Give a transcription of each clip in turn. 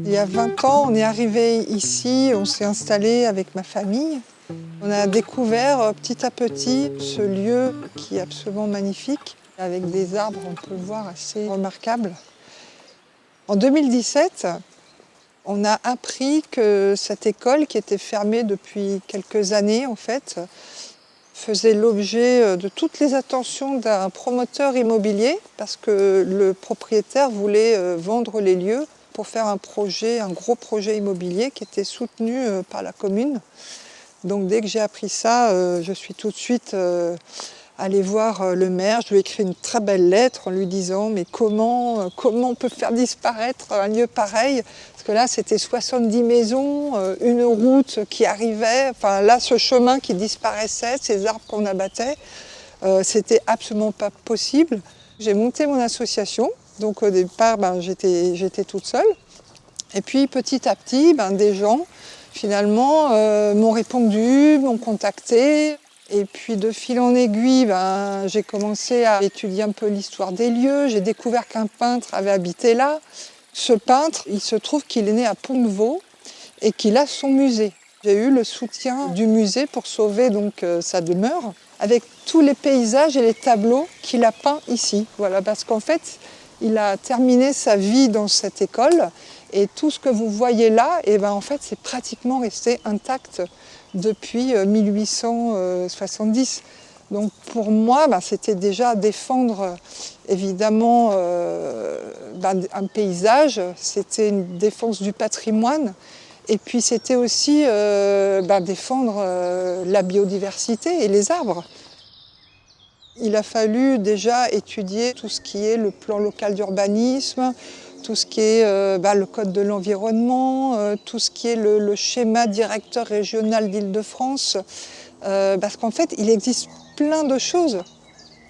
Il y a 20 ans, on est arrivé ici, on s'est installé avec ma famille. On a découvert petit à petit ce lieu qui est absolument magnifique, avec des arbres, on peut le voir, assez remarquables. En 2017, on a appris que cette école, qui était fermée depuis quelques années en fait, faisait l'objet de toutes les attentions d'un promoteur immobilier parce que le propriétaire voulait vendre les lieux pour faire un gros projet immobilier qui était soutenu par la commune. Donc dès que j'ai appris ça, je suis tout de suite allée voir le maire. Je lui ai écrit une très belle lettre en lui disant mais comment on peut faire disparaître un lieu pareil? Parce que là c'était 70 maisons, une route qui arrivait, enfin là ce chemin qui disparaissait, ces arbres qu'on abattait, c'était absolument pas possible. J'ai monté mon association, donc au départ j'étais toute seule. Et puis petit à petit, des gens finalement m'ont répondu, m'ont contacté. Et puis de fil en aiguille, j'ai commencé à étudier un peu l'histoire des lieux. J'ai découvert qu'un peintre avait habité là. Ce peintre, il se trouve qu'il est né à Pont-de-Vaux et qu'il a son musée. J'ai eu le soutien du musée pour sauver donc sa demeure, avec tous les paysages et les tableaux qu'il a peints ici. Voilà, parce qu'en fait, il a terminé sa vie dans cette école et tout ce que vous voyez là, en fait, c'est pratiquement resté intact depuis 1870. Donc pour moi, c'était déjà défendre évidemment un paysage, c'était une défense du patrimoine. Et puis c'était aussi défendre la biodiversité et les arbres. Il a fallu déjà étudier tout ce qui est le plan local d'urbanisme, tout ce qui est le code de l'environnement, tout ce qui est le schéma directeur régional d'Île-de-France. Parce qu'en fait, il existe plein de choses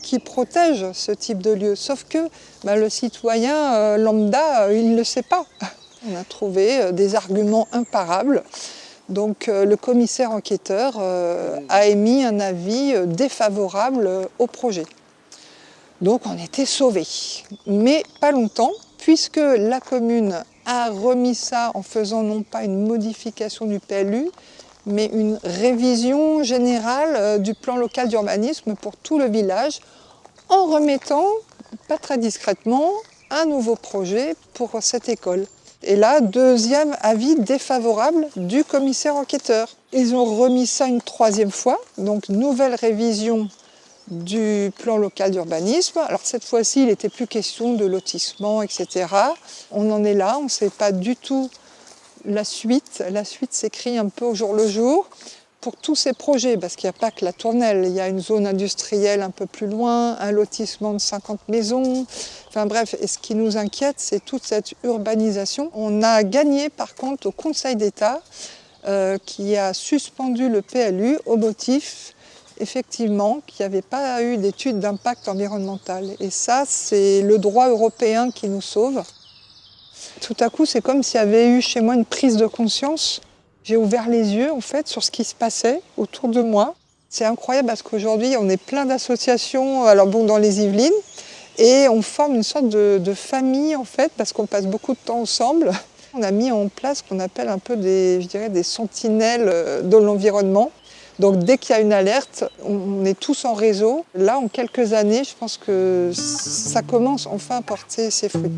qui protègent ce type de lieu. Sauf que le citoyen lambda, il ne le sait pas. On a trouvé des arguments imparables. Donc le commissaire enquêteur a émis un avis défavorable au projet. Donc on était sauvés. Mais pas longtemps, puisque la commune a remis ça en faisant non pas une modification du PLU, mais une révision générale du plan local d'urbanisme pour tout le village, en remettant, pas très discrètement, un nouveau projet pour cette école. Et là, deuxième avis défavorable du commissaire enquêteur. Ils ont remis ça une troisième fois, donc nouvelle révision du plan local d'urbanisme. Alors cette fois-ci, il n'était plus question de lotissement, etc. On en est là, on ne sait pas du tout la suite. La suite s'écrit un peu au jour le jour pour tous ces projets, parce qu'il n'y a pas que la Tournelle, il y a une zone industrielle un peu plus loin, un lotissement de 50 maisons. Enfin bref, et ce qui nous inquiète, c'est toute cette urbanisation. On a gagné par contre au Conseil d'État qui a suspendu le PLU au motif effectivement qu'il n'y avait pas eu d'étude d'impact environnemental. Et ça, c'est le droit européen qui nous sauve. Tout à coup, c'est comme s'il y avait eu chez moi une prise de conscience. J'ai ouvert les yeux en fait sur ce qui se passait autour de moi. C'est incroyable parce qu'aujourd'hui, on est plein d'associations, dans les Yvelines, et on forme une sorte de famille en fait, parce qu'on passe beaucoup de temps ensemble. On a mis en place ce qu'on appelle un peu des sentinelles de l'environnement. Donc dès qu'il y a une alerte, on est tous en réseau. Là, en quelques années, je pense que ça commence enfin à porter ses fruits.